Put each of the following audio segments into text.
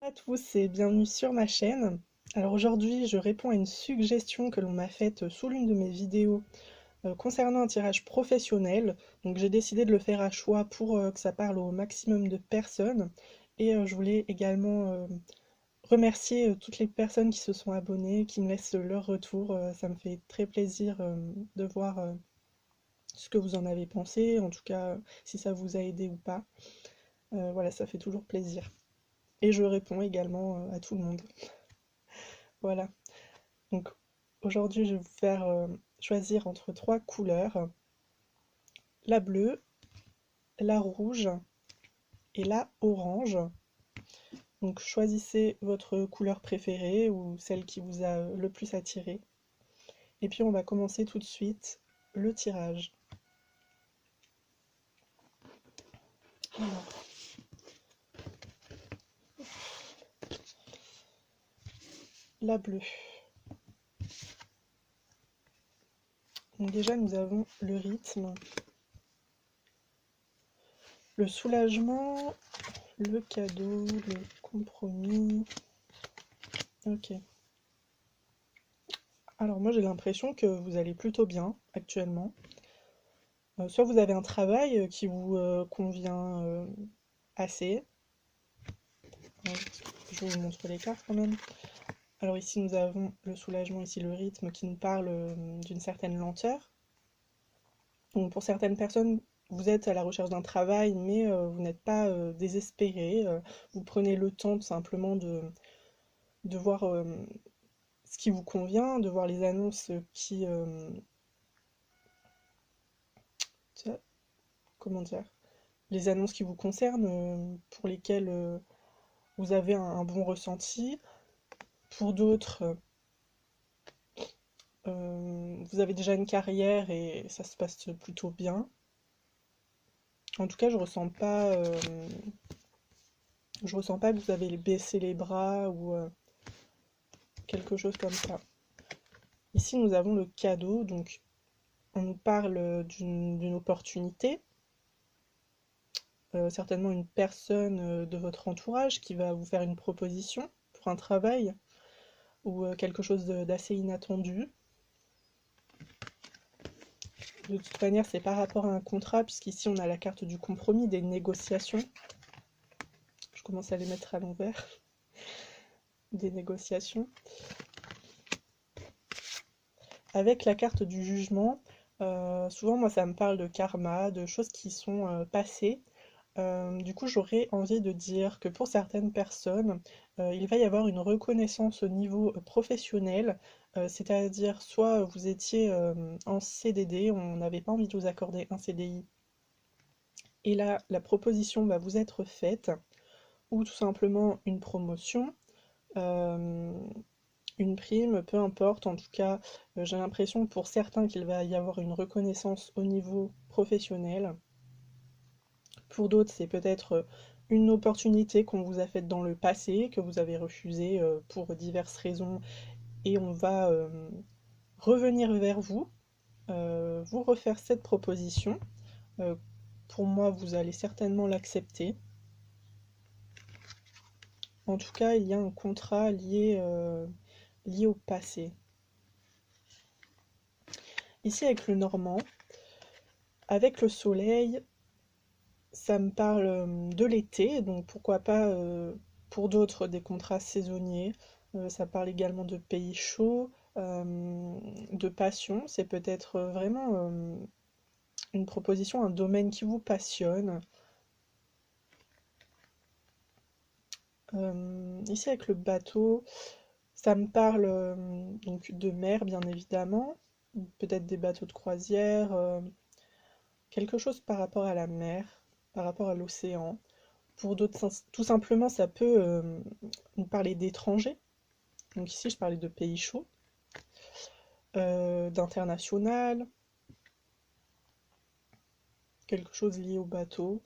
À tous et bienvenue sur ma chaîne. Alors aujourd'hui, je réponds à une suggestion que l'on m'a faite sous l'une de mes vidéos concernant un tirage professionnel. Donc j'ai décidé de le faire à choix pour que ça parle au maximum de personnes. Et je voulais également remercier toutes les personnes qui se sont abonnées, qui me laissent leur retour. Ça me fait très plaisir de voir ce que vous en avez pensé, en tout cas si ça vous a aidé ou pas. Voilà, ça fait toujours plaisir. Et je réponds également à tout le monde. Voilà. Donc aujourd'hui, je vais vous faire choisir entre trois couleurs, la bleue, la rouge et la orange. Donc choisissez votre couleur préférée ou celle qui vous a le plus attiré. Et puis on va commencer tout de suite le tirage. Alors, la bleue. Donc déjà nous avons le rythme, le soulagement, le cadeau, le compromis. Ok. Alors moi j'ai l'impression que vous allez plutôt bien actuellement. Soit vous avez un travail qui vous convient assez. Alors, je vous montre les cartes quand même. Alors ici nous avons le soulagement, ici le rythme qui nous parle d'une certaine lenteur. Donc pour certaines personnes, vous êtes à la recherche d'un travail, mais vous n'êtes pas désespéré. Vous prenez le temps tout simplement de voir ce qui vous convient, de voir les annonces qui... comment dire? Les annonces qui vous concernent, pour lesquelles vous avez un bon ressenti. Pour d'autres, vous avez déjà une carrière et ça se passe plutôt bien. En tout cas, je ressens pas que vous avez baissé les bras ou quelque chose comme ça. Ici, nous avons le cadeau, donc on nous parle d'une opportunité, certainement une personne de votre entourage qui va vous faire une proposition pour un travail ou quelque chose d'assez inattendu. De toute manière, c'est par rapport à un contrat, puisqu'ici on a la carte du compromis, des négociations. Je commence à les mettre à l'envers. Des négociations. Avec la carte du jugement, souvent moi ça me parle de karma, de choses qui sont passées. Du coup, j'aurais envie de dire que pour certaines personnes, il va y avoir une reconnaissance au niveau professionnel, c'est-à-dire soit vous étiez en CDD, on n'avait pas envie de vous accorder un CDI, et là, la proposition va vous être faite, ou tout simplement une promotion, euh, une prime, peu importe. En tout cas, j'ai l'impression pour certains qu'il va y avoir une reconnaissance au niveau professionnel. Pour d'autres, c'est peut-être une opportunité qu'on vous a faite dans le passé, que vous avez refusée pour diverses raisons, et on va revenir vers vous, vous refaire cette proposition. Euh, pour moi, vous allez certainement l'accepter. En tout cas, il y a un contrat lié au passé. Ici, avec le normand, avec le soleil, ça me parle de l'été, donc pourquoi pas pour d'autres des contrats saisonniers. Ça parle également de pays chauds, de passion. C'est peut-être vraiment une proposition, un domaine qui vous passionne. Ici avec le bateau, ça me parle donc de mer bien évidemment, peut-être des bateaux de croisière, quelque chose par rapport à la mer, par rapport à l'océan. Pour d'autres, tout simplement, ça peut nous parler d'étrangers. Donc ici, je parlais de pays chauds, d'international, quelque chose lié au bateau.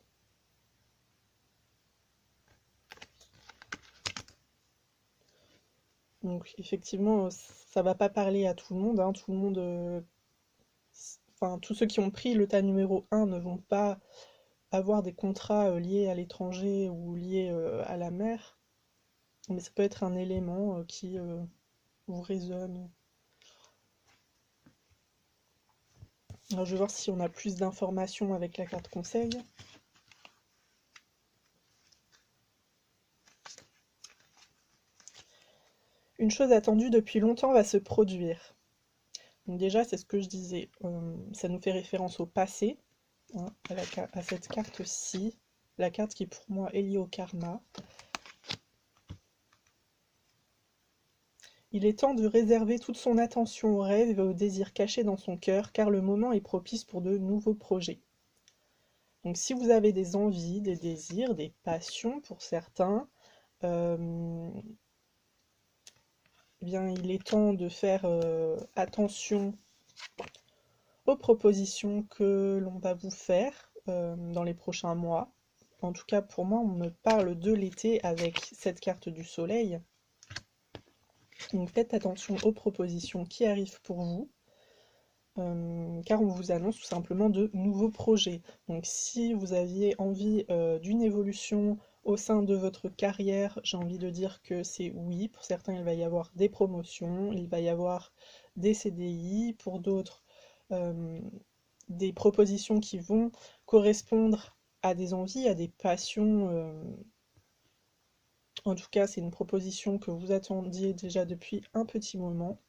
Donc effectivement, ça va pas parler à tout le monde, hein. Tout le monde, enfin tous ceux qui ont pris le tas numéro 1 ne vont pas avoir des contrats liés à l'étranger ou liés à la mer. mais ça peut être un élément qui vous résonne. Alors, je vais voir si on a plus d'informations avec la carte conseil. Une chose attendue depuis longtemps va se produire. Donc déjà, c'est ce que je disais, ça nous fait référence au passé, hein, à cette carte-ci, la carte qui pour moi est liée au karma. Il est temps de réserver toute son attention aux rêves et aux désirs cachés dans son cœur, car le moment est propice pour de nouveaux projets. Donc si vous avez des envies, des désirs, des passions pour certains, eh bien il est temps de faire attention aux propositions que l'on va vous faire dans les prochains mois. En tout cas, pour moi, on me parle de l'été avec cette carte du soleil. Donc faites attention aux propositions qui arrivent pour vous, car on vous annonce tout simplement de nouveaux projets. Donc si vous aviez envie d'une évolution au sein de votre carrière, j'ai envie de dire que c'est oui. Pour certains, il va y avoir des promotions, il va y avoir des CDI, pour d'autres, des propositions qui vont correspondre à des envies, à des passions. En tout cas, c'est une proposition que vous attendiez déjà depuis un petit moment.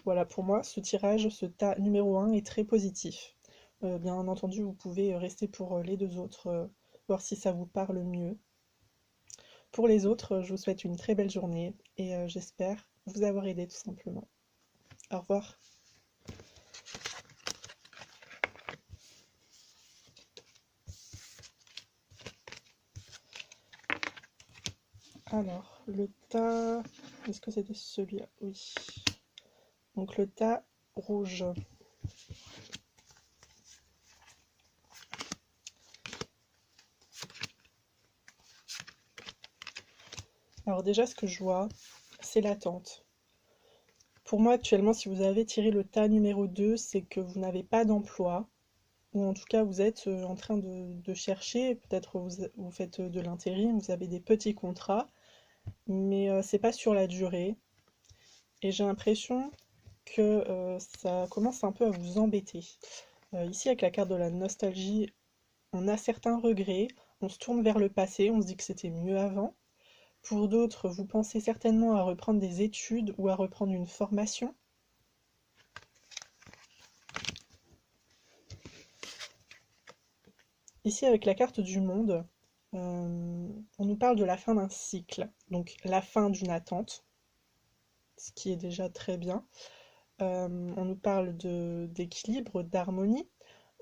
Voilà, pour moi, ce tirage, ce tas numéro 1 est très positif. Bien entendu, vous pouvez rester pour les deux autres, voir si ça vous parle mieux. Pour les autres, je vous souhaite une très belle journée et j'espère vous avoir aidé tout simplement. Au revoir. Alors, le tas... Est-ce que c'était celui-là? Oui. Donc le tas rouge. Alors déjà, ce que je vois, c'est l'attente. Pour moi, actuellement, si vous avez tiré le tas numéro 2, c'est que vous n'avez pas d'emploi, ou en tout cas, vous êtes en train de chercher, peut-être vous faites de l'intérim, vous avez des petits contrats, mais c'est pas sur la durée. Et j'ai l'impression que ça commence un peu à vous embêter. Ici, avec la carte de la nostalgie, on a certains regrets, on se tourne vers le passé, on se dit que c'était mieux avant. Pour d'autres, vous pensez certainement à reprendre des études ou à reprendre une formation. Ici, avec la carte du monde, on nous parle de la fin d'un cycle, donc la fin d'une attente, ce qui est déjà très bien. On nous parle d'équilibre, d'harmonie,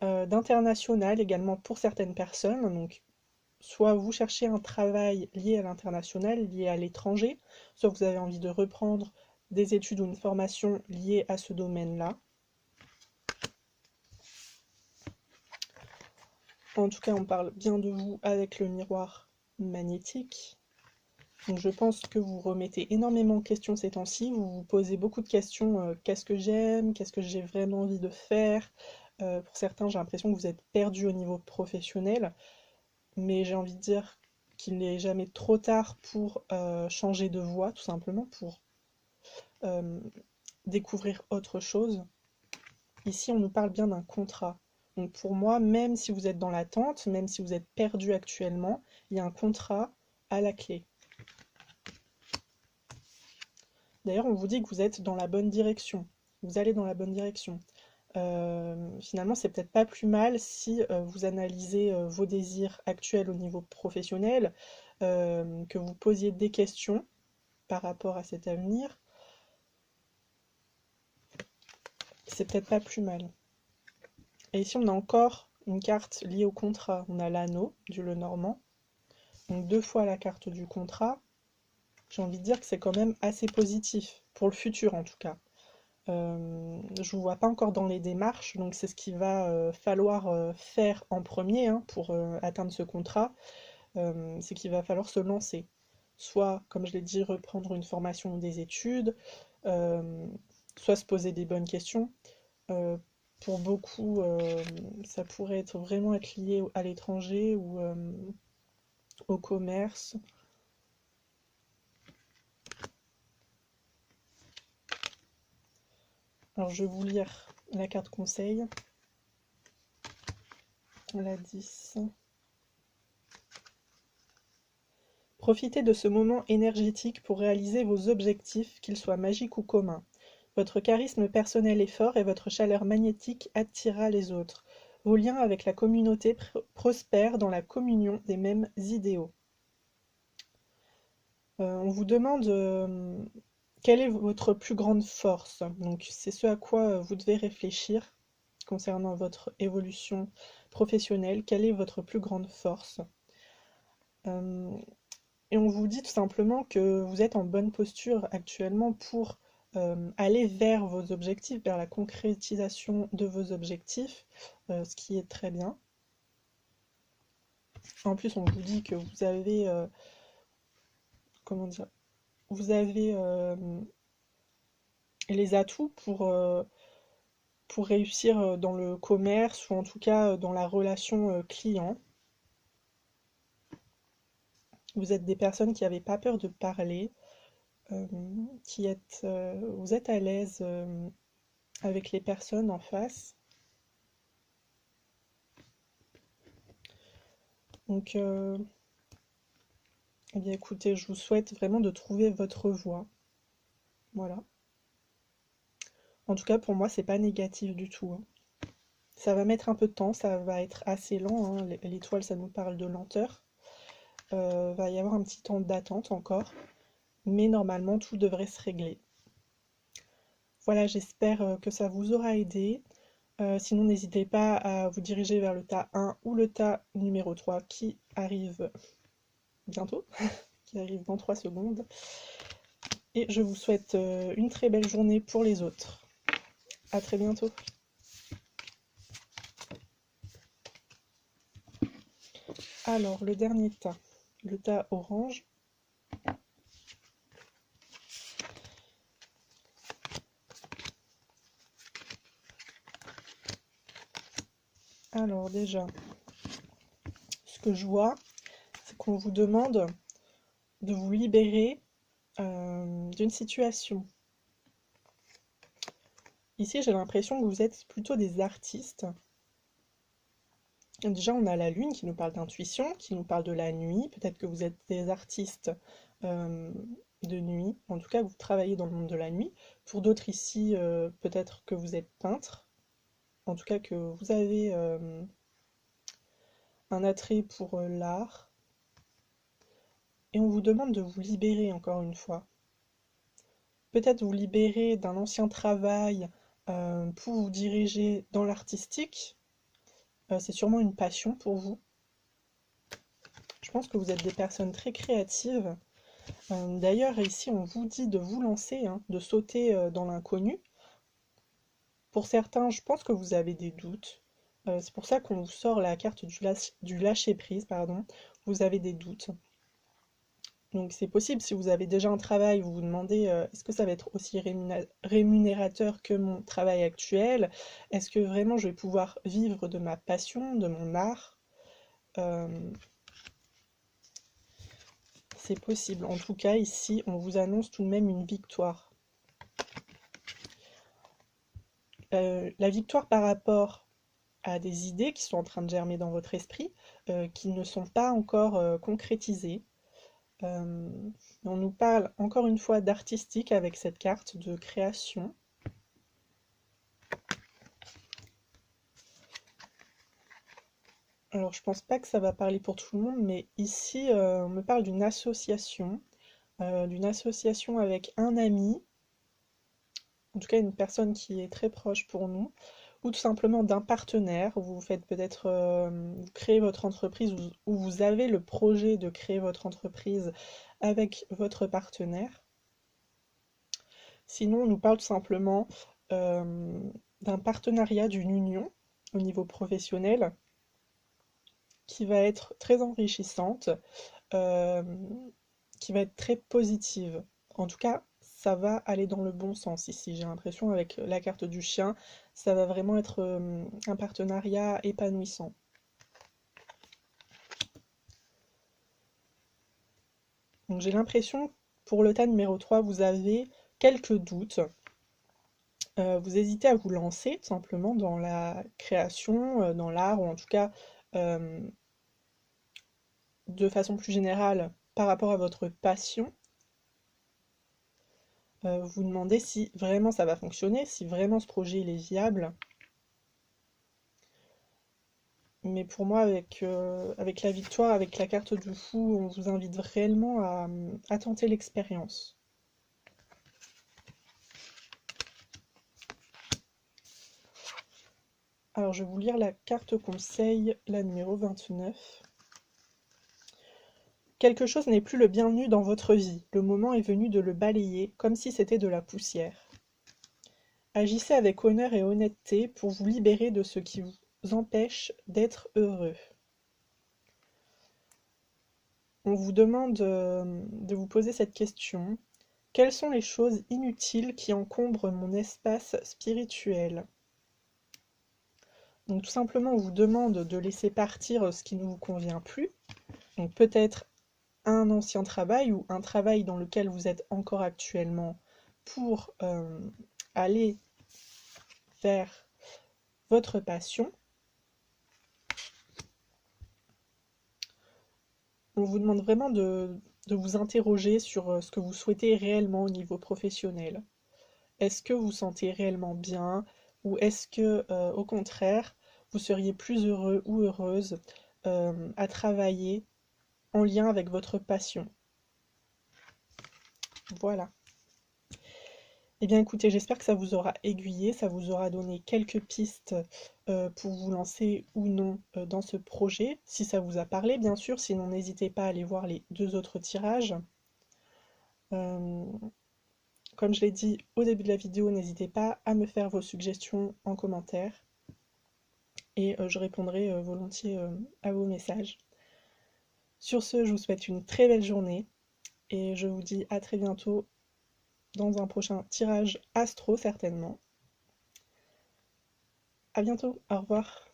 d'international également pour certaines personnes. Donc, soit vous cherchez un travail lié à l'international, lié à l'étranger, soit vous avez envie de reprendre des études ou une formation liée à ce domaine-là. En tout cas, on parle bien de vous avec le miroir magnétique. Donc je pense que vous remettez énormément de questions ces temps-ci, vous vous posez beaucoup de questions, qu'est-ce que j'aime, qu'est-ce que j'ai vraiment envie de faire. Pour certains, j'ai l'impression que vous êtes perdu au niveau professionnel, mais j'ai envie de dire qu'il n'est jamais trop tard pour changer de voie, tout simplement, pour découvrir autre chose. Ici, on nous parle bien d'un contrat. Donc pour moi, même si vous êtes dans l'attente, même si vous êtes perdu actuellement, il y a un contrat à la clé. D'ailleurs, on vous dit que vous êtes dans la bonne direction. Vous allez dans la bonne direction. Finalement, c'est peut-être pas plus mal si vous analysez vos désirs actuels au niveau professionnel, que vous posiez des questions par rapport à cet avenir. C'est peut-être pas plus mal. Et ici, on a encore une carte liée au contrat. On a l'anneau du Lenormand. Donc 2 fois la carte du contrat. J'ai envie de dire que c'est quand même assez positif, pour le futur en tout cas. Je ne vous vois pas encore dans les démarches, donc c'est ce qu'il va falloir faire en premier hein, pour atteindre ce contrat. C'est qu'il va falloir se lancer. Soit, comme je l'ai dit, reprendre une formation ou des études, soit se poser des bonnes questions. Pour beaucoup, ça pourrait vraiment être lié à l'étranger ou au commerce. Alors je vais vous lire la carte conseil, la 10. Profitez de ce moment énergétique pour réaliser vos objectifs, qu'ils soient magiques ou communs. Votre charisme personnel est fort et votre chaleur magnétique attira les autres. Vos liens avec la communauté prospèrent dans la communion des mêmes idéaux. On vous demande quelle est votre plus grande force. Donc c'est ce à quoi vous devez réfléchir concernant votre évolution professionnelle. Quelle est votre plus grande force? Et on vous dit tout simplement que vous êtes en bonne posture actuellement pour aller vers vos objectifs, vers la concrétisation de vos objectifs, ce qui est très bien. En plus, on vous dit que vous avez, comment dire, vous avez les atouts pour réussir dans le commerce ou en tout cas dans la relation client. Vous êtes des personnes qui n'avaient pas peur de parler, vous êtes à l'aise avec les personnes en face. Donc, eh bien écoutez, je vous souhaite vraiment de trouver votre voie. Voilà. En tout cas, pour moi, c'est pas négatif du tout, hein. Ça va mettre un peu de temps, ça va être assez lent, hein. L'étoile, ça nous parle de lenteur. Va y avoir un petit temps d'attente encore, mais normalement, tout devrait se régler. Voilà, j'espère que ça vous aura aidé. Sinon, n'hésitez pas à vous diriger vers le tas 1 ou le tas numéro 3 qui arrive bientôt, qui arrive dans 3 secondes. Et je vous souhaite une très belle journée pour les autres. À très bientôt. Alors, le dernier tas, le tas orange. Alors déjà, ce que je vois, c'est qu'on vous demande de vous libérer d'une situation. Ici, j'ai l'impression que vous êtes plutôt des artistes. Déjà, on a la lune qui nous parle d'intuition, qui nous parle de la nuit. Peut-être que vous êtes des artistes de nuit. En tout cas, vous travaillez dans le monde de la nuit. Pour d'autres ici, peut-être que vous êtes peintre. En tout cas, que vous avez un attrait pour l'art. Et on vous demande de vous libérer encore une fois. Peut-être vous libérer d'un ancien travail pour vous diriger dans l'artistique. C'est sûrement une passion pour vous. Je pense que vous êtes des personnes très créatives. D'ailleurs, ici, on vous dit de vous lancer, hein, de sauter dans l'inconnu. Pour certains, je pense que vous avez des doutes. C'est pour ça qu'on vous sort la carte du lâcher-prise, pardon. Vous avez des doutes. Donc c'est possible, si vous avez déjà un travail, vous vous demandez est-ce que ça va être aussi rémunérateur que mon travail actuel? Est-ce que vraiment je vais pouvoir vivre de ma passion, de mon art? C'est possible. En tout cas, ici, on vous annonce tout de même une victoire. La victoire par rapport à des idées qui sont en train de germer dans votre esprit, qui ne sont pas encore concrétisées. On nous parle encore une fois d'artistique avec cette carte de création. Alors je pense pas que ça va parler pour tout le monde, mais ici on me parle d'une association avec un ami, en tout cas une personne qui est très proche pour nous, ou tout simplement d'un partenaire. Vous faites peut-être, vous créez votre entreprise ou vous avez le projet de créer votre entreprise avec votre partenaire. Sinon, on nous parle tout simplement d'un partenariat, d'une union au niveau professionnel qui va être très enrichissante, euh, qui va être très positive. En tout cas, ça va aller dans le bon sens ici. J'ai l'impression avec la carte du chien, ça va vraiment être un partenariat épanouissant. Donc j'ai l'impression, pour le tas numéro 3, vous avez quelques doutes. vous hésitez à vous lancer tout simplement dans la création, dans l'art, ou en tout cas euh, de façon plus générale par rapport à votre passion, vous demandez si vraiment ça va fonctionner, si vraiment ce projet il est viable. Mais pour moi, avec la victoire, avec la carte du fou, on vous invite réellement à tenter l'expérience. Alors, je vais vous lire la carte conseil, la numéro 29. Quelque chose n'est plus le bienvenu dans votre vie. Le moment est venu de le balayer, comme si c'était de la poussière. Agissez avec honneur et honnêteté pour vous libérer de ce qui vous empêche d'être heureux. On vous demande de vous poser cette question. Quelles sont les choses inutiles qui encombrent mon espace spirituel? Donc tout simplement, on vous demande de laisser partir ce qui ne vous convient plus. Donc peut-être un ancien travail ou un travail dans lequel vous êtes encore actuellement pour aller vers votre passion. On vous demande vraiment de vous interroger sur ce que vous souhaitez réellement au niveau professionnel. Est-ce que vous vous sentez réellement bien, ou est-ce que, au contraire, vous seriez plus heureux ou heureuse à travailler en lien avec votre passion? Voilà. Eh bien écoutez, j'espère que ça vous aura aiguillé, ça vous aura donné quelques pistes pour vous lancer ou non dans ce projet, si ça vous a parlé bien sûr, sinon n'hésitez pas à aller voir les 2 autres tirages. Euh, Comme je l'ai dit au début de la vidéo, n'hésitez pas à me faire vos suggestions en commentaire et je répondrai volontiers à vos messages. Sur ce, je vous souhaite une très belle journée et je vous dis à très bientôt dans un prochain tirage astro certainement. À bientôt, au revoir.